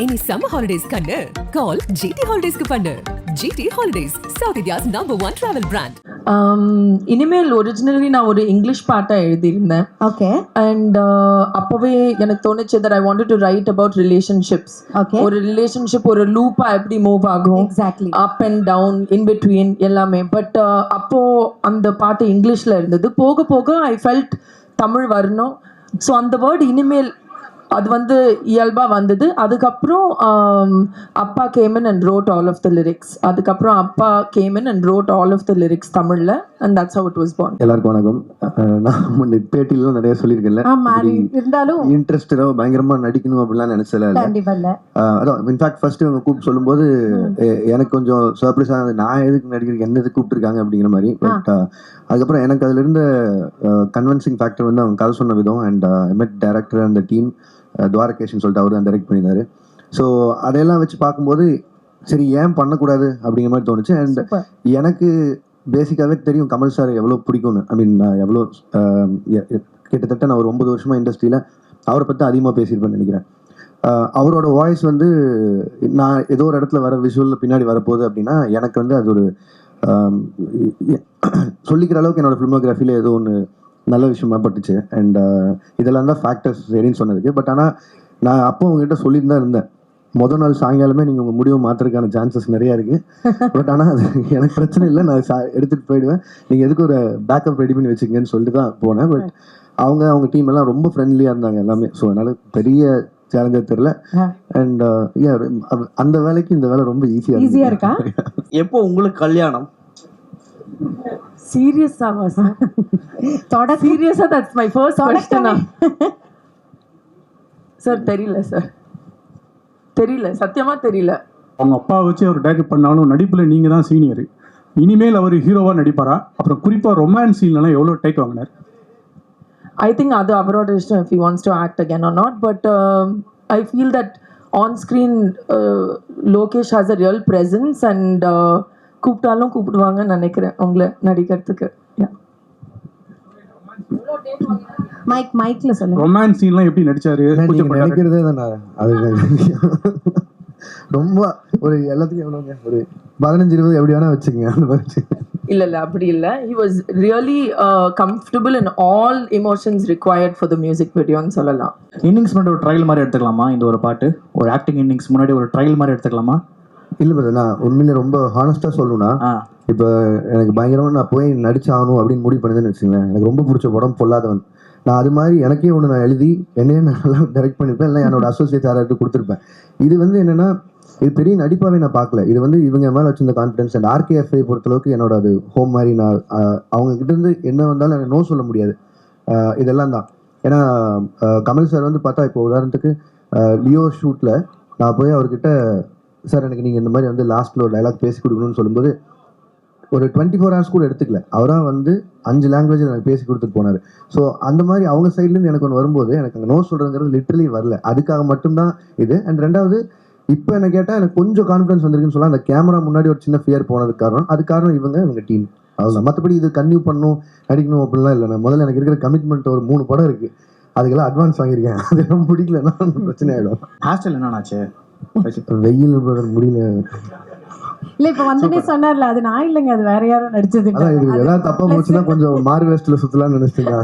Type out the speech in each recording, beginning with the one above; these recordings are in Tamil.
இனி சம்மர் ஹாலிடேஸ் கண்ணு கால் ஜிடி ஹாலிடேஸ்க்கு பண்ணு. GT holidays, South India's #1 travel brand. இனிமேல் ஒரிஜினலி நான் ஒரு இங்கிலீஷ் பாட்டை எழுதியிருந்தேன். ஓகே. அண்ட் அப்போவே எனக்கு தோணுச்சு that I wanted to write about relationships. Okay. ஒரு ரிலேஷன்ஷிப் ஒரு லூப்பா எப்படி மூவ் ஆகும், Exactly. Up and down, in between எல்லாமே. பட் அப்போ அந்த பாட்டு இங்கிலீஷ்ல இருந்தது. போக போக ஐ ஃபெல்ட் தமிழ் வரணும். ஸோ அந்த வேர்டு இனிமேல் அது வந்து இயல்பா வந்தது. அதுக்கப்புறம் அப்பா came in and wrote all of the lyrics. அதுக்கப்புறம் அப்பா came in and wrote all of the lyrics தமிழ்ல. And that's how it was born. எல்லாருக்கும் வணக்கம். நான் பேட்டிலாம் நிறைய சொல்லியிருக்கேன்ல, இருந்தாலும் இன்ட்ரெஸ்டோ பயங்கரமா நடிக்கணும் அப்படிலாம் நினைச்சல. கண்டிப்பா இல்ல. அதான் இன்ஃபேக்ட் ஃபர்ஸ்ட் அவங்க கூப்பிட்டு சொல்லும்போது எனக்கு கொஞ்சம் சர்ப்ரைஸா இருந்தது. நான் எதுக்கு நடிக்கிறதுக்கு என்ன எதுக்கு கூப்பிட்டுருக்காங்க அப்படிங்கிற மாதிரி. பட் அதுக்கப்புறம் எனக்கு அதுல இருந்த கன்வின்சிங் ஃபேக்டர் வந்து அவங்க கதை சொன்ன விதம். அண்ட் மெட் டைரக்டர் அந்த டீம் துவாரகேஷ்னு சொல்லிட்டு அவர் தான் டைரக்ட் பண்ணியிருந்தாரு. ஸோ அதையெல்லாம் வச்சு பார்க்கும்போது சரி ஏன் பண்ணக்கூடாது அப்படிங்கிற மாதிரி தோணுச்சு. அண்ட் எனக்கு பேசிக்காகவே தெரியும் கமல் சார் எவ்வளோ பிடிக்கும்னு. ஐ மீன் எவ்வளோ கிட்டத்தட்ட நான் ஒரு 9 வருஷமா இண்டஸ்ட்ரியில் அவரை பற்றி அதிகமாக பேசியிருப்பேன்னு நினைக்கிறேன். அவரோட வாய்ஸ் வந்து நான் ஏதோ ஒரு இடத்துல வர விஷுவலில் பின்னாடி வரப்போகுது அப்படின்னா எனக்கு வந்து அது ஒரு சொல்லிக்கிற அளவுக்கு என்னோட ஃபிலிமோகிராஃபியில் ஏதோ ஒன்று நல்ல விஷயமா பட்டுச்சு. அண்ட் இதெல்லாம் தான் ஃபேக்டர்ஸ் சரின்னு சொன்னதுக்கு. பட் ஆனால் நான் அப்போ உங்ககிட்ட சொல்லிட்டு தான் இருந்தேன், முதல் நாள் சாயங்காலமே நீங்கள் உங்கள் முடிவை மாற்றுறதுக்கான சான்சஸ் நிறையா இருக்குது. பட் ஆனால் அது எனக்கு பிரச்சனை இல்லை, நான் எடுத்துகிட்டு போயிடுவேன், நீங்கள் எதுக்கு ஒரு பேக்கப் ரெடி பண்ணி வச்சுக்கங்கன்னு சொல்லிட்டு தான் போனேன். பட் அவங்க டீம் எல்லாம் ரொம்ப ஃப்ரெண்ட்லியாக இருந்தாங்க எல்லாமே. ஸோ அதனால் பெரிய சேலஞ்சாக தெரியல. அண்ட் அந்த வேலைக்கு இந்த வேலை ரொம்ப ஈஸியாக இருக்கா? எப்போ உங்களுக்கு கல்யாணம்? சீரியஸாவா சார்? சீரியஸா that's my first question. Sir தெரியல சார், தெரியல, சத்தியமா தெரியல. அவங்க அப்பா வச்சு அவர் டைரக்ட் பண்ணாலும் நடிப்புல நீங்க தான் சீனியர். இனிமேல் அவர் ஹீரோவா நடிப்பாரா? அப்புறம் குறிப்பா ரொமான்ஸ் சீன்லாம் எவ்வளவு டேக் வாங்கினார்? I think அது அவரோட இஷ்டம் if he wants to act again or not. But I feel that on screen Lokesh has a real presence and கூப்பிட்டாலும் கூப்பிடுவாங்கன்னு நினைக்கிறேன் உங்களை நடிக்கிறதுக்கு. மைக்ல சொல்லுங்க. ரொமான்ஸ் சீன்லாம் எப்படி நடிச்சாரு? நினைக்கிறதே தான் அது ரொம்ப ஒரு எல்லாத்துக்கும் எவ்வளோங்க ஒரு 15-20 எப்படி வேணா வச்சுக்கங்க அந்த மாதிரி. இல்ல அப்படி இல்ல. He was really comfortable in all emotions required for the music video ன்னு சொல்லலாம். இன்னிங்ஸ் முன்னாடி ஒரு ட்ரையல் மாதிரி எடுத்துக்கலாமா? இந்த ஒரு பாட்டு ஒரு ஆக்டிங் இன்னிங்ஸ் முன்னாடி ஒரு ட்ரையல் மாதிரி எடுத்துக்கலாமா? இல்லை பட் நான் உண்மையிலே ரொம்ப ஹானஸ்டாக சொல்லணும்னா, இப்போ எனக்கு பயங்கரமாக நான் போய் நடிச்சாகணும் அப்படின்னு முடிவு பண்ணுதுன்னு வச்சுங்களேன். எனக்கு ரொம்ப பிடிச்ச படம் பொல்லாதவன். நான் அது மாதிரி எனக்கே ஒன்று நான் எழுதி என்னையே நான் நல்லா டைரக்ட் பண்ணியிருப்பேன், இல்லை என்னோட அசோசியேட் யாராவது கொடுத்துருப்பேன். இது வந்து என்னென்னா இது பெரிய நடிப்பாகவே நான் பார்க்கல. இது வந்து இவங்க மேலே வச்சிருந்த கான்ஃபிடன்ஸ். அண்ட் RKFஐ பொறுத்தளவுக்கு என்னோட அது ஹோம் மாதிரி. நான் அவங்க கிட்டேருந்து என்ன வந்தாலும் எனக்கு நோ சொல்ல முடியாது. இதெல்லாம் தான். ஏன்னா கமல் சார் வந்து பார்த்தா இப்போ உதாரணத்துக்கு லியோ ஷூட்டில் நான் போய் அவர்கிட்ட சார் எனக்கு நீங்கள் இந்த மாதிரி வந்து லாஸ்ட்டில் ஒரு டைலாக் பேசி கொடுக்கணும்னு சொல்லும்போது ஒரு 24 hours கூட எடுத்துக்கல. அவராக வந்து 5 லாங்குவேஜில் எனக்கு பேசி கொடுத்துட்டு போனார். ஸோ அந்த மாதிரி அவங்க சைட்லேருந்து எனக்கு ஒன்று வரும்போது எனக்கு அங்கே நோ சொல்கிறதுங்கிறது லிட்ரலி வரல. அதுக்காக மட்டும்தான் இது. அண்ட் ரெண்டாவது இப்போ என்ன கேட்டால் எனக்கு கொஞ்சம் கான்ஃபிடன்ஸ் வந்திருக்குன்னு சொல்லலாம். அந்த கேமரா முன்னாடி ஒரு சின்ன ஃபியர் போனதுக்கு காரணம் இவங்க டீம். அவ்வளோதான். மற்றபடி இது கன்டினியூ பண்ணணும் நடிக்கணும் அப்படிலாம் இல்லை. நான் முதல்ல எனக்கு இருக்கிற கமிட்மெண்ட் ஒரு 3 படம் இருக்குது, அதுக்கெல்லாம் அட்வான்ஸ் வாங்கியிருக்கேன். அதெல்லாம் பிடிக்கலன்னா பிரச்சனை ஆகிடும். ஹாஸ்டல் என்னன்னாச்சு? வெயில் முடியல. இல்ல இப்ப வந்துட்டே சொன்னார்ல, அது நான் இல்லைங்க, அது வேற யாரும் நடிச்சது. ஏதாவது தப்பா போச்சுன்னா கொஞ்சம் மார்வெஸ்ட்ல சுத்தலாம் நினைச்சிட்டீங்க.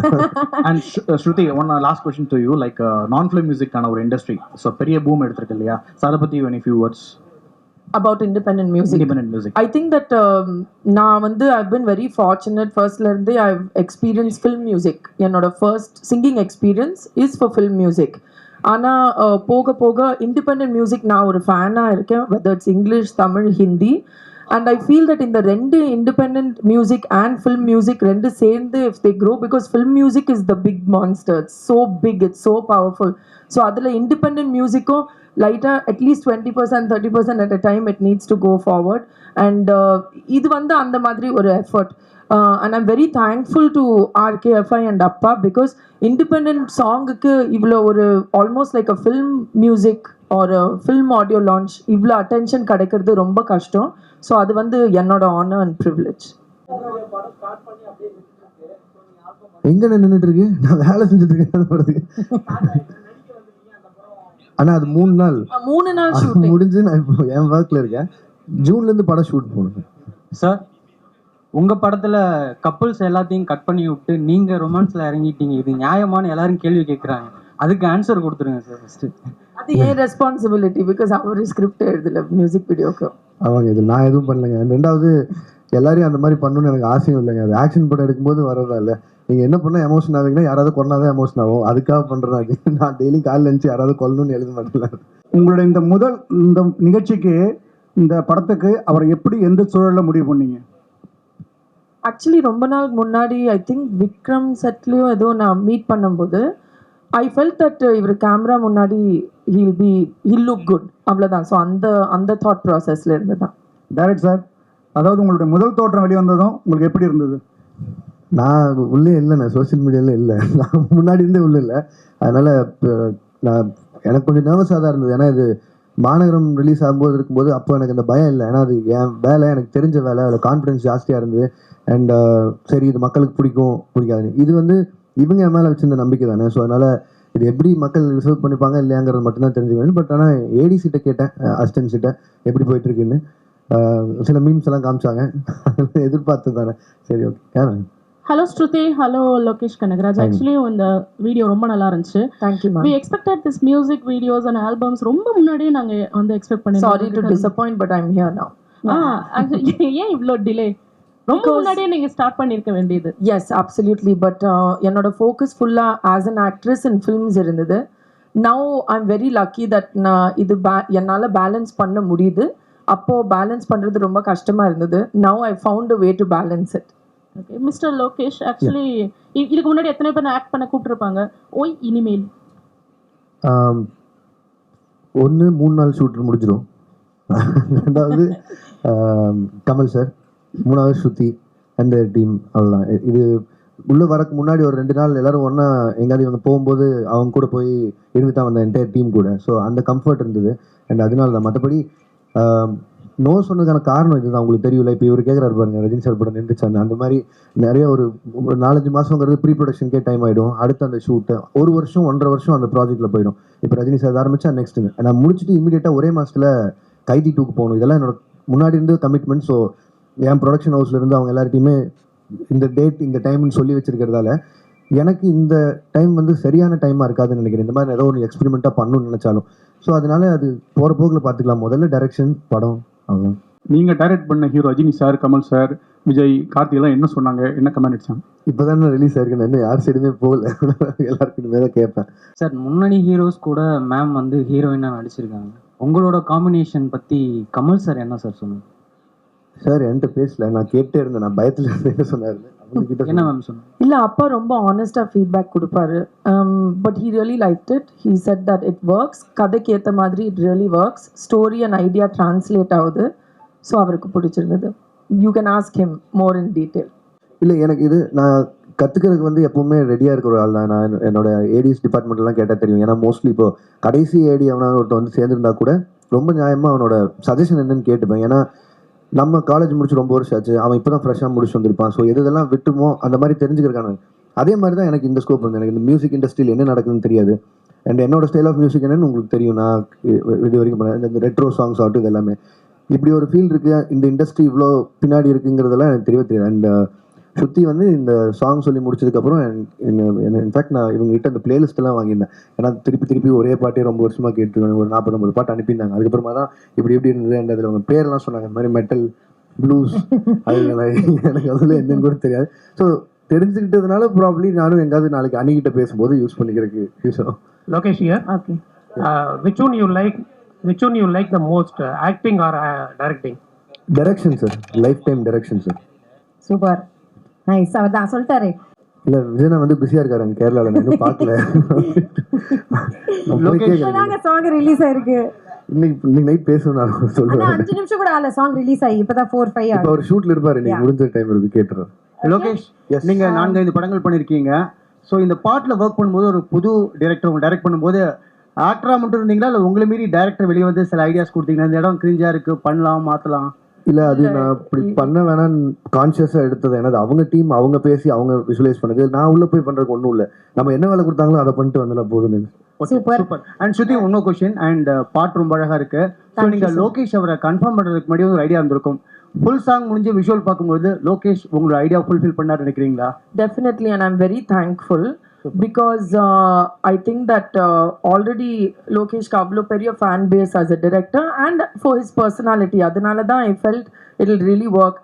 And Shruti, one last question to you. Like நான் ஃபிலிம் மியூசிக்கான ஒரு இண்டஸ்ட்ரி ஸோ பெரிய பூம் எடுத்திருக்கு இல்லையா? ஸோ அதை பற்றி any few words about independent music. I think that நான் வந்து I've been very fortunate. Firstல இருந்தே I've experienced film music. என்னோட first singing experience is for film music. ஆனால் போக போக இண்டிபெண்ட் மியூசிக் நான் ஒரு ஃபேனாக இருக்கேன், whether it's English, Tamil, Hindi. And I feel that இந்த 2 independent music and film music 2 சேர்ந்து if they grow, because film music is the big monster. It's so big, it's so powerful. So அதில் இண்டிபெண்ட் மியூசிக்கும் லைட்டாக at least 20% 30% at a time it needs to go forward. And இது வந்து அந்த மாதிரி ஒரு effort. And I'm very thankful to RKFI and Appa because independent songக்கு இவ்வளோ ஒரு almost like a film music or a film audio launch இவ்வளோ attention கிடைக்கிறது ரொம்ப கஷ்டம். ஸோ அது வந்து என்னோட honor and privilege. எங்க நின்றுட்டு இருக்கு? நான் வேலை செஞ்சுட்டு இருக்கேன். ஆனா அது 3 நாள் 3 நாள் அது ஷூட்டிங். முடிஞ்சு நான் இப்போ என் ஒர்க்ல இருக்கேன். ஜூன்ல இருந்து படம் ஷூட் போகணும். சார் உங்க படத்துல கப்புள்ஸ் எல்லாத்தையும் கட் பண்ணி விட்டு நீங்க ரொமான்ஸ்ல இறங்கிட்டீங்க, இது நியாயமான எல்லாரும் கேள்வி கேட்கறாங்க, அதுக்கு ஆன்சர் கொடுத்துருங்க சார் ஃபர்ஸ்ட். அது ஏன் ரெஸ்பான்சிபிலிட்டி, பிகாஸ் அவரு ஸ்கிரிப்ட் எழுதல மியூசிக் வீடியோக்கு. அவங்க இது நான் எதுவும் பண்ணலைங்க. ரெண்டாவது எல்லாரையும் அந்த மாதிரி பண்ணணும்னு எனக்கு ஆசையும் இல்லைங்க. அது ஆக்ஷன் படம் எடுக்கும்போது வரதா இல்லை. நீங்கள் என்ன பண்ணால் எமோஷன் ஆவீங்கன்னா யாராவது கொண்டாதான் எமோஷன் ஆகும். அதுக்காக பண்ணுறதா அது. நான் டெய்லி காலையில் இருந்துச்சு யாராவது கொல்லணும்னு எழுத மாட்டேன். உங்களுடைய இந்த நிகழ்ச்சிக்கு இந்த படத்துக்கு அவரை எப்படி எந்த சூழலில் முடிவு பண்ணீங்க? ஆக்சுவலி ரொம்ப நாள் முன்னாடி ஐ திங்க் விக்ரம் செட்லேயும் ஏதோ நான் மீட் பண்ணும்போது ஐ ஃபெல்ட் தட் இவர் கேமரா முன்னாடி ஹில் லுக் குட், அவ்வளோதான். ஸோ அந்த தாட் ப்ராசஸ்ல இருந்து தான். டைரக்ட் சார், அதாவது உங்களுடைய முதல் தோற்றம் வெளிவந்ததும் உங்களுக்கு எப்படி இருந்தது? நான் உள்ளே இல்லைண்ணே, சோசியல் மீடியாவில் இல்லை. நான் முன்னாடி இருந்தே உள்ளே இல்லை. அதனால் இப்போ நான் எனக்கு கொஞ்சம் நர்வஸாக தான் இருந்தது. ஏன்னா இது மாநகரம் ரிலீஸ் ஆகும்போது இருக்கும்போது அப்போ எனக்கு அந்த பயம் இல்லை. ஏன்னா அது என் வேலை, எனக்கு தெரிஞ்ச வேலை, அதில் கான்ஃபிடன்ஸ் ஜாஸ்தியாக இருந்தது. அண்ட் சரி இது மக்களுக்கு பிடிக்காது. இது வந்து இவங்க என் மேலே வச்சிருந்த நம்பிக்கை தானே. ஸோ அதனால் இது எப்படி மக்கள் ரிசர்வ் பண்ணிப்பாங்க இல்லையாங்கிறது மட்டும்தான் தெரிஞ்சுக்கணும். பட் ஆனால் ஏடிசிட்ட கேட்டேன், அசிஸ்டன்ட்ஸிட்ட எப்படி போயிட்டுருக்குன்னு. சில மீம்ஸ் எல்லாம் காமிச்சாங்க, எதிர்பார்த்து தானே. சரி ஓகே. ஹலோ ஸ்ருதி, ஹலோ லோகேஷ் கனகராஜ். ஆக்சுவலி இந்த வீடியோ ரொம்ப நல்லா இருந்துச்சு. Thank you ma'am. we expected this music videos and albums ரொம்ப முன்னாடியே நாங்க வந்து எக்ஸ்பெக்ட் பண்ணிருந்தோம். Sorry to disappoint but I am here now. ஏன் இவ்ளோ டிலே? ரொம்ப முன்னாடியே நீங்க ஸ்டார்ட் பண்ணிருக்க வேண்டியது. Yes absolutely. பட் என்னோட ஃபோக்கஸ் ஃபுல்லா as an actress in films இருந்தது. Now I am very lucky that நான் இது என்னால் பேலன்ஸ் பண்ண முடியுது. அப்போது பேலன்ஸ் பண்ணுறது ரொம்ப கஷ்டமாக இருந்தது. Now I found a way to balance it. Okay mister Lokesh, actually இதுக்கு முன்னாடி எத்தனை பேர் ஆக்ட் பண்ண கூப்பிட்டுருப்பாங்க? ஓய் இனிமேல் 3 நாள் ஷூட் முடிஞ்சிடும். ரெண்டாவது கமல் சார், 3வது ஸ்ருதி அண்ட் டீம், அவ்வளோதான். இது உள்ளே வரக்கு முன்னாடி ஒரு 2 நாள் எல்லாரும் ஒன்றா எங்கேயாவது இவங்க போகும்போது அவங்க கூட போய் இருந்து தான் வந்த என்டையர் டீம் கூட. ஸோ அந்த கம்ஃபர்ட் இருந்தது. அண்ட் அதனால தான். மற்றபடி நோ சொன்னதுக்கான காரணம் இதுதான். உங்களுக்கு தெரியல, இப்போ இவர் கேட்குறாரு பாருங்க, ரஜினி சார் படம் நின்றுச்சாங்க. அந்த மாதிரி நிறைய ஒரு 4-5 மாதங்கிறது ப்ரீ ப்ரொடக்ஷனுக்கே டைம் ஆகிடும். அடுத்து அந்த ஷூட்டு 1 வருஷம் 1.5 வருஷம் அந்த ப்ராஜெக்ட்டில் போயிடும். இப்போ ரஜினி சார் ஆரம்பிச்சா நெக்ஸ்ட்டுங்க நான் முடிச்சுட்டு இமீடியட்டாக ஒரே மாதத்தில் கைதி 2க்கு போகணும். இதெல்லாம் என்னோட முன்னாடி இருந்து கமிட்மெண்ட். ஸோ என் ப்ரொடக்ஷன் ஹவுஸில் இருந்து அவங்க எல்லார்ட்டையுமே இந்த டேட் இந்த டைம்னு சொல்லி வச்சிருக்கிறதால எனக்கு இந்த டைம் வந்து சரியான டைமாக இருக்காதுன்னு நினைக்கிறேன். இந்த மாதிரி ஏதோ ஒரு எக்ஸ்பெரிமெண்ட்டாக பண்ணணும்னு நினச்சாலும். ஸோ அதனால அது போகிற போக்கில் பார்த்துக்கலாம். முதல்ல டைரக்ஷன், படம், அவ்வளோ. நீங்கள் டைரக்ட் பண்ண hero Rajini sir, Kamal sir, Vijay, கார்த்திகெல்லாம் என்ன சொன்னாங்க, என்ன கமெண்ட் அடிச்சாங்க? இப்போ தானே ரிலீஸ் ஆயிருக்கு, நான் இன்னும் யார் சைடுமே போகல. எல்லாருக்குமே தான் கேட்பேன். சார் முன்னணி ஹீரோஸ் கூட மேம் வந்து ஹீரோயினாக நடிச்சிருக்காங்க. உங்களோட காம்பினேஷன் பற்றி கமல் சார் என்ன சார் சொன்னாங்க? சார் என்கிட்ட பேசல, நான் கேட்டே இருந்தேன். நான் பயத்தில் என்ன சொன்னார், என்ன மேம் சொன்னாங்க? இல்லை, அப்பா ரொம்ப ஆனஸ்டாக ஃபீட்பேக் கொடுப்பாரு. But he really liked it. He set that it works. கதைக்கு ஏற்ற மாதிரி it really works. Story and idea translate ஆகுது. ஸோ அவருக்கு பிடிச்சிருந்தது. You can ask him more in detail. இல்லை, எனக்கு இது நான் கற்றுக்கிறதுக்கு வந்து எப்போவுமே ரெடியாக இருக்கிற ஒரு ஆள் தான். நான் என்னோட ஏடிஎஸ் டிபார்ட்மெண்ட்லாம் கேட்டால் தெரியும். ஏன்னா மோஸ்ட்லி இப்போ கடைசி ஏடி அவனால ஒருத்தர் வந்து சேர்ந்துருந்தா கூட ரொம்ப நியாயமாக அவனோட சஜஷன் என்னன்னு கேட்டுப்பேன். ஏன்னா நம்ம காலேஜ் முடிச்சு ரொம்ப வருஷம் ஆச்சு, அவன் இப்போ தான் ஃப்ரெஷ்ஷாக முடிச்சு வந்திருப்பான். ஸோ எதெல்லாம் விட்டுமோ அந்த மாதிரி தெரிஞ்சுக்கிறக்கான அதே மாதிரி தான் எனக்கு இந்த ஸ்கோப் வந்து. எனக்கு இந்த மியூசிக் இண்டஸ்ட்ரியில் என்ன நடக்குதுன்னு தெரியாது. அண்ட் என்னோட ஸ்டைல் ஆஃப் மியூசிக் என்னன்னு உங்களுக்கு தெரியும். நான் இது வரைக்கும் பண்ணேன் இந்த ரெட்ரோ சாங்ஸ் ஆகட்டும், இது எல்லாமே இப்படி ஒரு ஃபீல் இருக்குது. இந்த இண்டஸ்ட்ரி இவ்வளோ பின்னாடி இருக்குங்கிறதெல்லாம் எனக்கு தெரியவே தெரியாது. அண்ட் ஸ்ருதி வந்து இந்த சாங் சொல்லி முடிச்சதுக்கப்புறம் இன்ஃபேக்ட் நான் இவங்ககிட்ட இந்த பிளேலிஸ்ட்டெல்லாம் வாங்கியிருந்தேன். ஏன்னா திருப்பி ஒரே பாட்டே ரொம்ப வருஷமாக கேட்டுருக்கேன். ஒரு 40-50 பாட்டு அனுப்பியிருந்தாங்க. அதுக்கப்புறமா தான் இப்படி இருந்தது. அண்ட் அதில் அவங்க பேரெல்லாம் சொன்னாங்க, இந்த மாதிரி மெட்டல், ப்ளூஸ், அது எனக்கு அதில் என்னன்னு கூட தெரியாது. ஸோ தெரிஞ்சுக்கிட்டதுனால ப்ராப்ளி நானும் எங்காவது நாளைக்கு அணிகிட்ட பேசும்போது யூஸ் பண்ணிக்கிறதுக்கு யூஸ் ஆகும். Lokesh here. Okay. Which one you like the most, acting or directing? Direction sir, life time direction sir. Super, nice. அவர் தான் சொல்லிட்டாரு. இல்லை, விஜயனா வந்து பிஸியாக இருக்காரு அங்கே கேரளாவில், நான் இன்னும் பார்க்கல. சாங் ரிலீஸ் ஆயிருக்கு. இன்னைக்கு நைட் பேசணும் நான் சொல்லுவேன். 5 நிமிஷம் கூட ஆகல சாங் ரிலீஸ் ஆகி. இப்பதான் 4-5 இப்போ அவர் ஷூட்ல இருப்பாரு. நீங்க முடிஞ்ச டைம் இருக்கு, கேட்டுறேன். லோகேஷ், நீங்க 4-5 படங்கள் பண்ணிருக்கீங்க. ஸோ இந்த பாட்டில் ஒர்க் பண்ணும்போது ஒரு புது டைரக்டர் உங்க டைரக்ட் பண்ணும்போது ஆக்டரா மட்டும் இருந்தீங்களா, இல்லை உங்களை மீறி டைரக்டர் வெளியே வந்து சில ஐடியாஸ் கொடுத்தீங்களா, இந்த இடம் கிரிஞ்சா இருக்கு, பண்ணலாம், மாற்றலாம்? இல்ல அது நான் இப்படி பண்ண வேணாம் கான்சியஸா எடுத்தது. ஏன்னா அவங்க டீம் அவங்க பேசி அவங்க விஷுவலைஸ் பண்ணது. நான் உள்ள போய் பண்றதுக்கு ஒன்றும் இல்லை. நம்ம என்ன வேலை கொடுத்தாங்களோ அதை பண்ணிட்டு வந்தா போதும். சூப்பர். அண்ட் ஸ்ருதி இன்னொரு கொஸ்டின். அண்ட் பாட்டு ரொம்ப அழகா இருக்கு. ஸோ நீங்க லோகேஷ் அவரை கன்ஃபார்ம் பண்றதுக்கு முன்னாடி ஒரு ஐடியா இருந்திருக்கும். ஃபுல் சாங் முடிஞ்சு விஷுவல் பார்க்கும்போது லோகேஷ் உங்களோட ஐடியா ஃபுல்ஃபில் பண்ணாரு நினைக்கிறீங்களா? Definitely, and I'm very thankful because I think that already Lokesh Kavlo Periya fan base as a director and for his personality. Adanala da I felt it'll really work.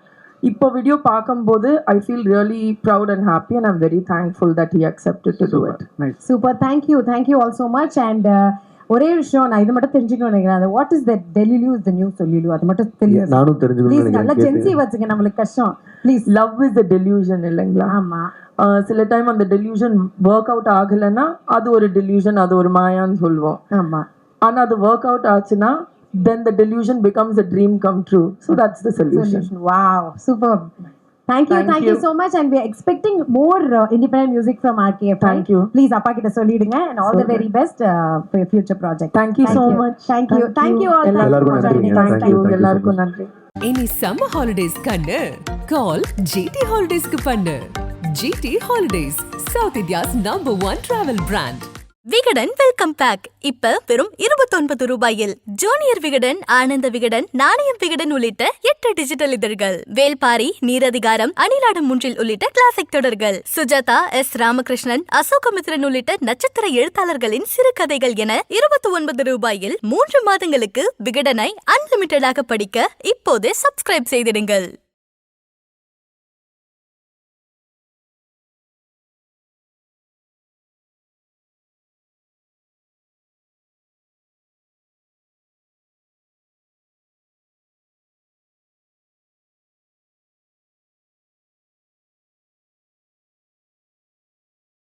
இப்போ வீடியோ பார்க்கும்போது I feel really proud and happy and I'm very thankful that he accepted to do it. Super. Thank you all so much. And ஒரே விஷயம் நான் இது மட்டும் தெரிஞ்சுக்கணும்னு நினைக்கிறேன். What is the டெலிலு is the new solulu அது மட்டும் தெரியும். நானும் தெரிஞ்சுக்கணும். நல்லா ஜென்சி வச்சுங்க, நம்மளுக்கு கஷ்டம். Please. Love is a delusion இல்லைங்களா? ஆமா. சில டைம் அந்த டெலியூஷன் ஒர்க் அவுட் ஆகலைன்னா அது ஒரு டெலியூஷன், அது ஒரு மாயான்னு சொல்லுவோம். ஆமா. ஆனா அது ஒர்க் அவுட் ஆச்சுன்னா then the delusion becomes a dream come true. So that's the solution. Wow, superb. Thank you so much, and we are expecting more independent music from RKF. Thank you. Please appa kitta sollidunga, and all the very best for your future project. Thank you so much. Thank you all. எல்லாருக்கும் நன்றி. Thank you எல்லாருக்கும் நன்றி. இனி சம்மர் ஹாலிடேஸ் கண்ணு கால் GT ஹாலிடேஸ்க்கு பண்ணு. GT holidays South India's #1 travel brand. Vikatan welcome back இப்ப வெறும் 29 ரூபாயில் ஜூனியர் விகடன், ஆனந்த விகடன், நாணயம் விகடன் உள்ளிட்ட 8 டிஜிட்டல் இதழ்கள், வேல்பாரி, நீரதிகாரம், அணிலாடம் முன்றில் உள்ளிட்ட கிளாசிக் தொடர்கள், சுஜாதா, S. ராமகிருஷ்ணன், அசோகமித்ரன் உள்ளிட்ட நட்சத்திர எழுத்தாளர்களின் சிறுகதைகள் என 29 ரூபாயில் 3 மாதங்களுக்கு விகடனை அன்லிமிட்டடாக படிக்க இப்போதே சப்ஸ்கிரைப் செய்திடுங்கள்.